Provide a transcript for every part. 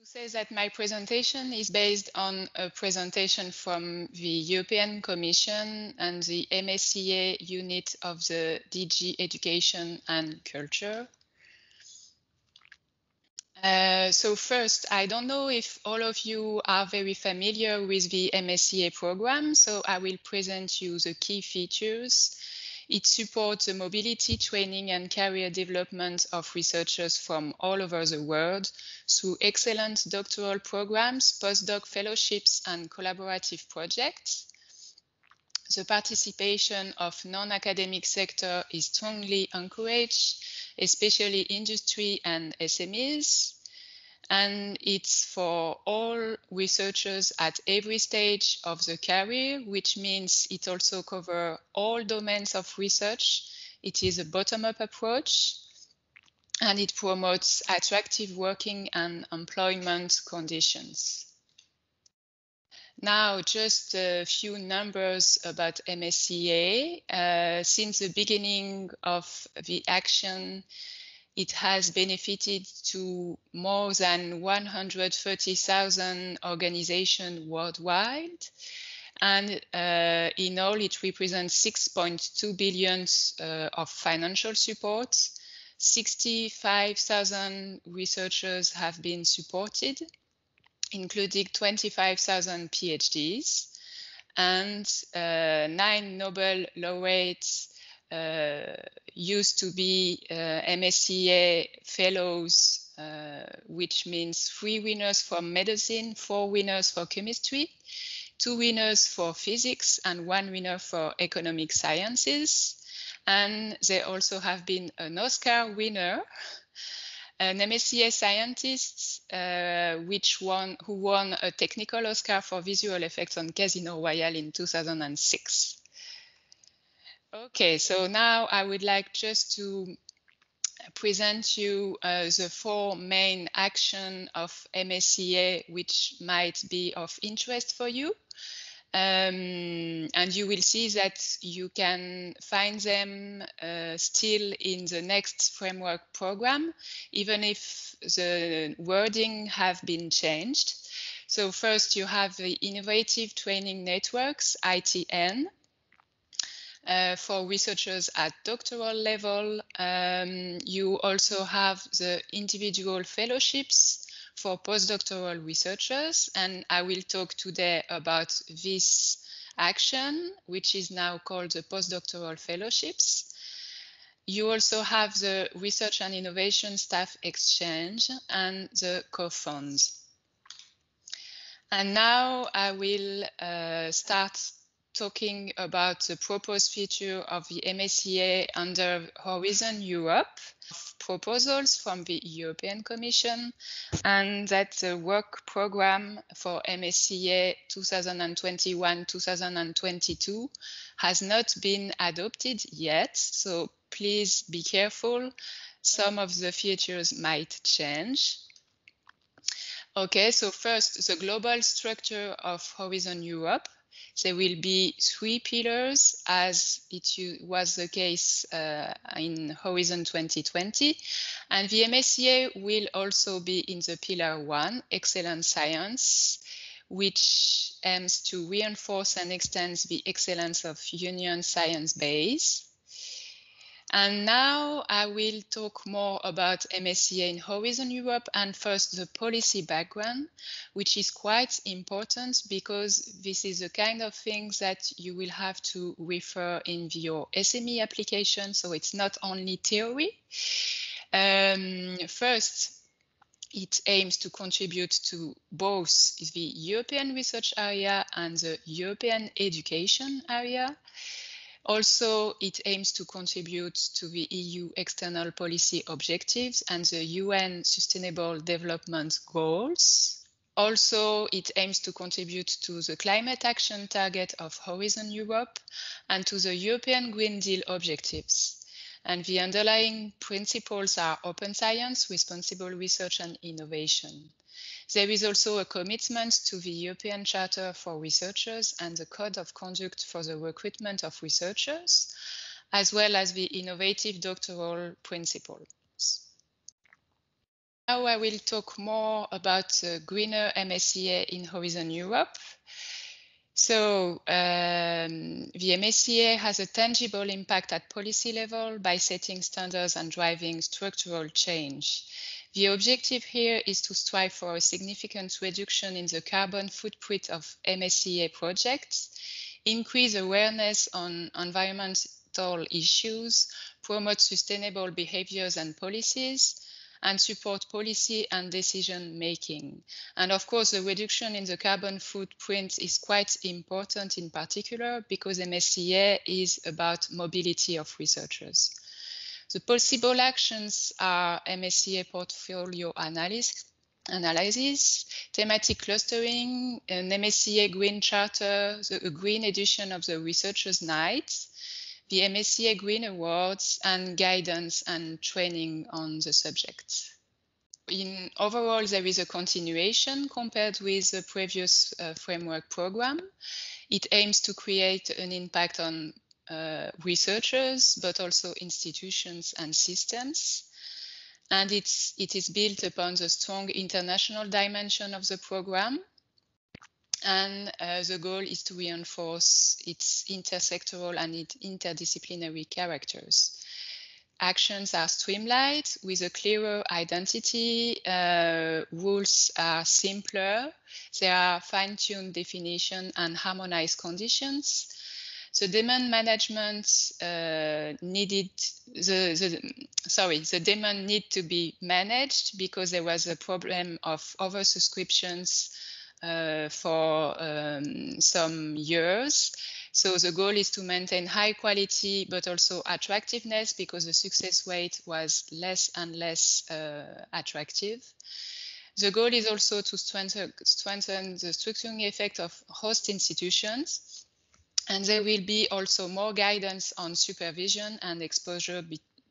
say that my presentation is based on a presentation from the European Commission and the MSCA unit of the DG Education and Culture. So first, I don't know if all of you are very familiar with the MSCA program, so I will present you the key features. It supports the mobility, training and career development of researchers from all over the world through excellent doctoral programs, postdoc fellowships and collaborative projects. The participation of non-academic sector is strongly encouraged, especially industry and SMEs. And it's for all researchers at every stage of the career, which means it also covers all domains of research. It is a bottom-up approach, and it promotes attractive working and employment conditions. Now, just a few numbers about MSCA. Since the beginning of the action, it has benefited to more than 130,000 organizations worldwide. And in all, it represents 6.2 billion of financial support. 65,000 researchers have been supported, including 25,000 PhDs, and 9 Nobel laureates used to be MSCA fellows, which means 3 winners for medicine, 4 winners for chemistry, 2 winners for physics, and 1 winner for economic sciences. And there also have been an Oscar winner, an MSCA scientist who won a technical Oscar for visual effects on Casino Royale in 2006. Okay, so now I would like just to present you the 4 main actions of MSCA which might be of interest for you. And you will see that you can find them still in the next framework program, even if the wording have been changed. So first you have the Innovative Training Networks, ITN, for researchers at doctoral level. You also have the individual fellowships for postdoctoral researchers, and I will talk today about this action, which is now called the postdoctoral fellowships. You also have the Research and Innovation Staff Exchange and the co-funds. And now I will start talking about the proposed feature of the MSCA under Horizon Europe, proposals from the European Commission, and that the work program for MSCA 2021-2022 has not been adopted yet, so please be careful. Some of the features might change. Okay, so first, the global structure of Horizon Europe. There will be 3 pillars, as it was the case in Horizon 2020. And the MSCA will also be in the Pillar 1, Excellent Science, which aims to reinforce and extend the excellence of Union science base. And now I will talk more about MSCA in Horizon Europe, and first the policy background, which is quite important because this is the kind of things that you will have to refer in your SME application, so it's not only theory. First, it aims to contribute to both the European research area and the European education area. Also, it aims to contribute to the EU external policy objectives and the UN Sustainable Development Goals. Also, it aims to contribute to the climate action target of Horizon Europe and to the European Green Deal objectives. And the underlying principles are open science, responsible research and innovation. There is also a commitment to the European Charter for Researchers and the Code of Conduct for the recruitment of researchers, as well as the innovative doctoral principles. Now I will talk more about greener MSCA in Horizon Europe. So the MSCA has a tangible impact at policy level by setting standards and driving structural change. The objective here is to strive for a significant reduction in the carbon footprint of MSCA projects, increase awareness on environmental issues, promote sustainable behaviors and policies, and support policy and decision making. And of course, the reduction in the carbon footprint is quite important in particular because MSCA is about mobility of researchers. The possible actions are MSCA portfolio analysis, thematic clustering, an MSCA green charter, a green edition of the Researchers' Night, the MSCA Green Awards, and guidance and training on the subject. In overall, there is a continuation compared with the previous framework program. It aims to create an impact on researchers, but also institutions and systems. And it is built upon the strong international dimension of the program. And the goal is to reinforce its intersectoral and its interdisciplinary characters. Actions are streamlined with a clearer identity. Rules are simpler. There are fine-tuned definition and harmonized conditions. The demand management the demand need to be managed because there was a problem of oversubscriptions for some years. So the goal is to maintain high quality, but also attractiveness because the success rate was less and less attractive. The goal is also to strengthen the structuring effect of host institutions. And there will be also more guidance on supervision and exposure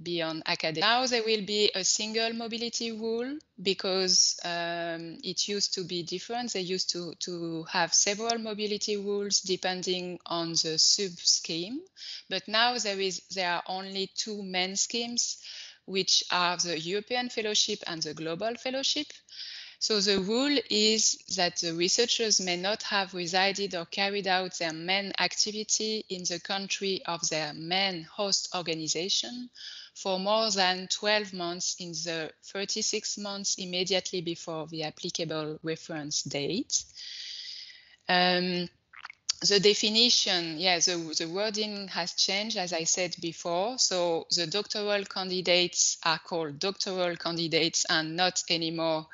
beyond academia. Now there will be a single mobility rule because it used to be different. They used to have several mobility rules depending on the sub-scheme. But now there are only two main schemes, which are the European Fellowship and the Global Fellowship. So the rule is that the researchers may not have resided or carried out their main activity in the country of their main host organization for more than 12 months in the 36 months immediately before the applicable reference date. The definition, the wording has changed, as I said before. So the doctoral candidates are called doctoral candidates and not anymore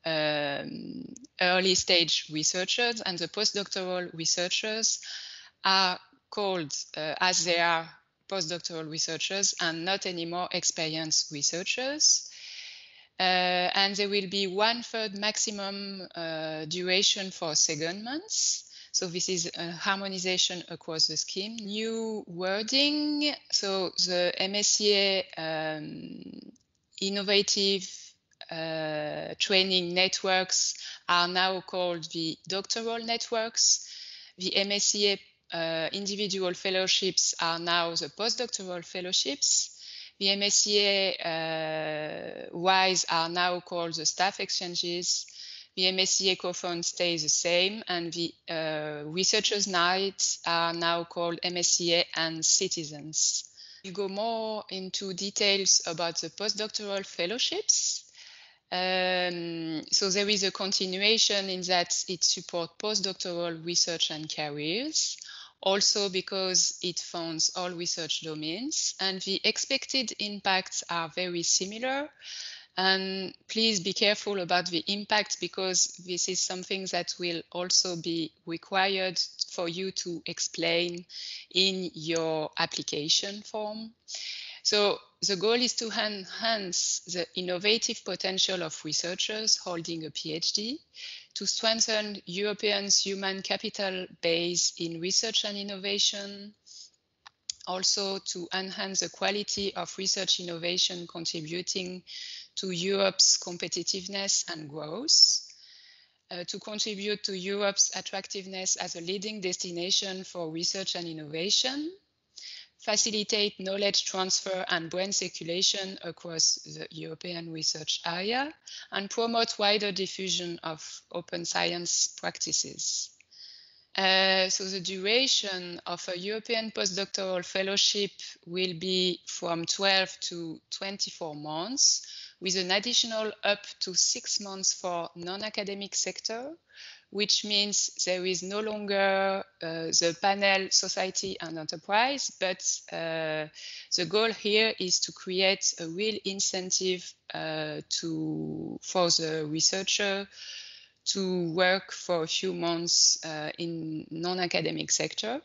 early stage researchers, and the postdoctoral researchers are called as they are postdoctoral researchers and not anymore experienced researchers. And there will be 1/3 maximum duration for secondments. So this is a harmonization across the scheme. New wording, so the MSCA innovative training networks are now called the doctoral networks. The MSCA individual fellowships are now the postdoctoral fellowships. The MSCA WISE are now called the staff exchanges. The MSCA co-fund stays the same, and the Researchers' Nights are now called MSCA and Citizens. We'll go more into details about the postdoctoral fellowships. So there is a continuation in that it supports postdoctoral research and careers, also because it funds all research domains, and the expected impacts are very similar. And please be careful about the impact because this is something that will also be required for you to explain in your application form. So the goal is to enhance the innovative potential of researchers holding a PhD, to strengthen Europeans' human capital base in research and innovation, also to enhance the quality of research innovation contributing to Europe's competitiveness and growth, to contribute to Europe's attractiveness as a leading destination for research and innovation. facilitate knowledge transfer and brain circulation across the European research area, and promote wider diffusion of open science practices. So the duration of a European postdoctoral fellowship will be from 12 to 24 months, with an additional up to 6 months for non-academic sector, which means there is no longer the panel society and enterprise, but the goal here is to create a real incentive for the researcher to work for a few months in non-academic sector.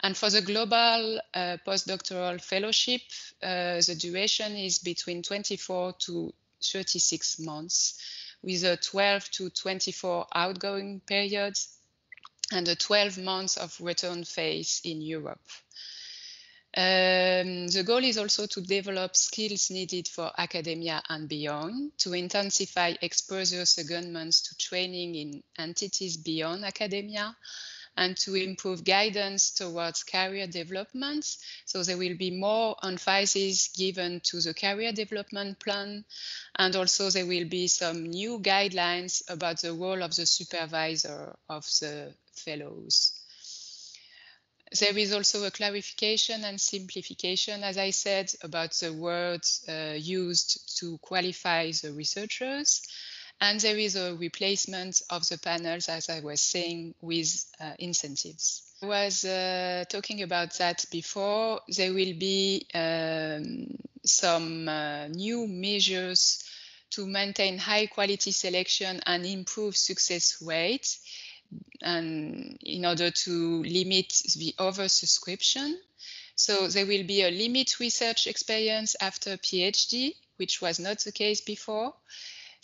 And for the global postdoctoral fellowship, the duration is between 24 to 36 months, with a 12 to 24 outgoing periods and a 12 months of return phase in Europe. The goal is also to develop skills needed for academia and beyond, to intensify exposure secondments to training in entities beyond academia, and to improve guidance towards career development. So there will be more emphasis given to the career development plan, and also there will be some new guidelines about the role of the supervisor of the fellows. There is also a clarification and simplification, as I said, about the words used to qualify the researchers. And there is a replacement of the panels, as I was saying, with incentives. I was talking about that before. There will be some new measures to maintain high quality selection and improve success rate, and in order to limit the oversubscription. So there will be a limit research experience after PhD, which was not the case before.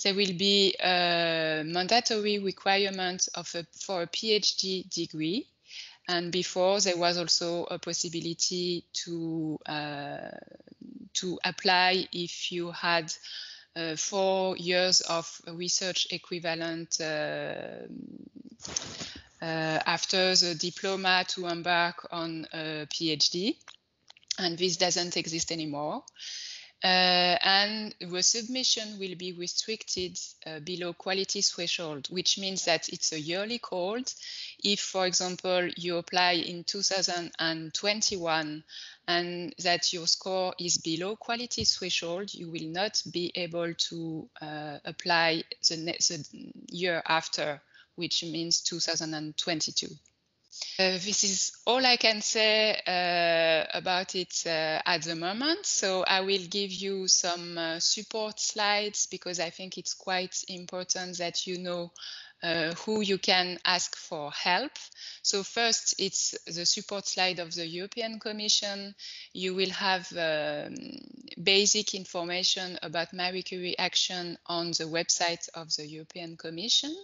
There will be a mandatory requirement for a PhD degree. And before, there was also a possibility to apply if you had 4 years of research equivalent after the diploma to embark on a PhD, and this doesn't exist anymore. And the submission will be restricted below quality threshold, which means that it's a yearly call. If, for example, you apply in 2021 and that your score is below quality threshold, you will not be able to apply the year after, which means 2022. This is all I can say about it at the moment. So I will give you some support slides, because I think it's quite important that you know who you can ask for help. So first, it's the support slide of the European Commission. You will have basic information about Marie Curie Action on the website of the European Commission.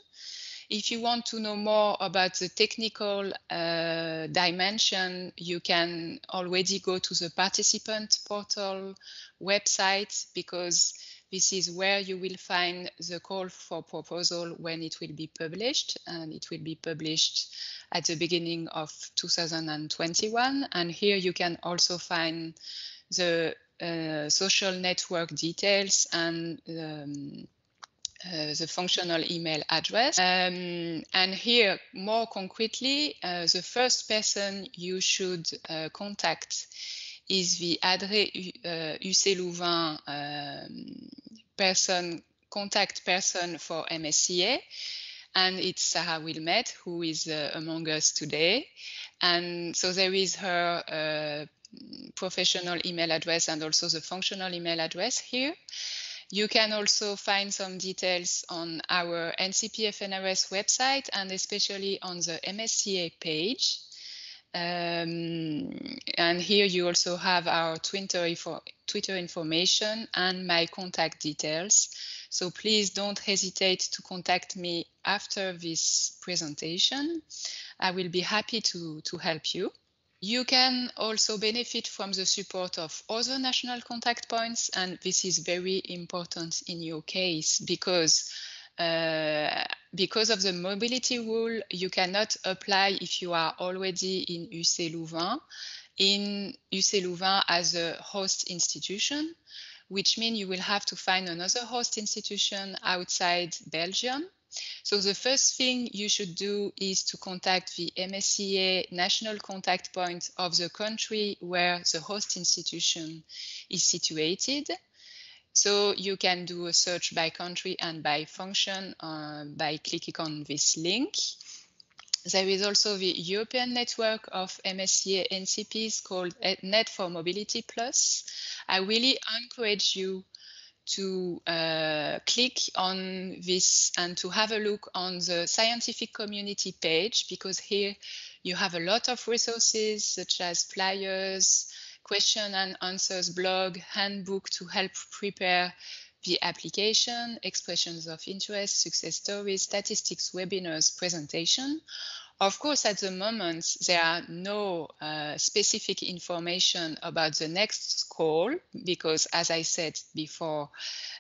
If you want to know more about the technical dimension, you can already go to the participant portal website, because this is where you will find the call for proposal when it will be published, and it will be published at the beginning of 2021. And here you can also find the social network details and the functional email address. And here, more concretely, the first person you should contact is the UCLouvain contact person for MSCA. And it's Sarah Wilmette, who is among us today. And so there is her professional email address and also the functional email address here. You can also find some details on our NCP FNRS website, and especially on the MSCA page. And here you also have our Twitter information and my contact details. So please don't hesitate to contact me after this presentation. I will be happy to help you. You can also benefit from the support of other national contact points, and this is very important in your case, because of the mobility rule, you cannot apply if you are already in UCLouvain. in UCLouvain as a host institution, which means you will have to find another host institution outside Belgium. So the first thing you should do is to contact the MSCA national contact point of the country where the host institution is situated. So you can do a search by country and by function by clicking on this link. There is also the European network of MSCA NCPs called Net for Mobility Plus. I really encourage you to click on this and to have a look on the scientific community page, because here you have a lot of resources such as flyers, question and answers blog, handbook to help prepare the application, expressions of interest, success stories, statistics, webinars, presentation. Of course, at the moment, there are no specific information about the next call because, as I said before,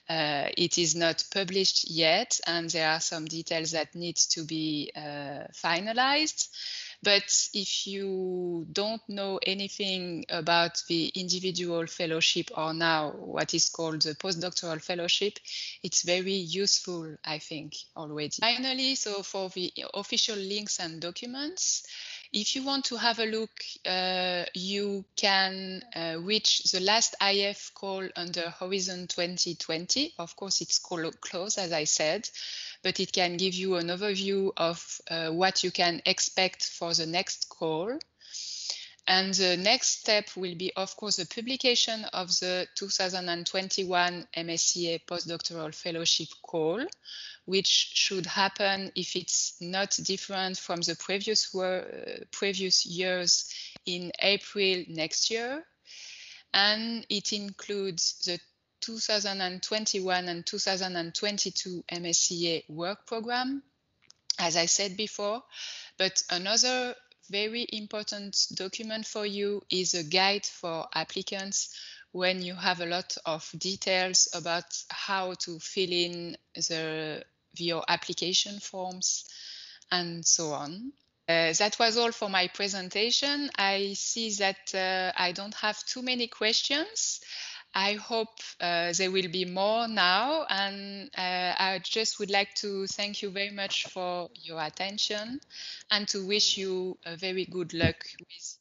it is not published yet, and there are some details that need to be finalized. But if you don't know anything about the individual fellowship or now what is called the postdoctoral fellowship, it's very useful, I think, already. Finally, so for the official links and documents, if you want to have a look, you can reach the last IF call under Horizon 2020. Of course, it's closed, as I said, but it can give you an overview of what you can expect for the next call. And the next step will be, of course, the publication of the 2021 MSCA Postdoctoral Fellowship call, which should happen, if it's not different from the previous years, in April next year. And it includes the 2021 and 2022 MSCA work program, as I said before. But another very important document for you is a guide for applicants when you have a lot of details about how to fill in your application forms and so on. That was all for my presentation. I see that I don't have too many questions. I hope there will be more now, and I just would like to thank you very much for your attention and to wish you a very good luck with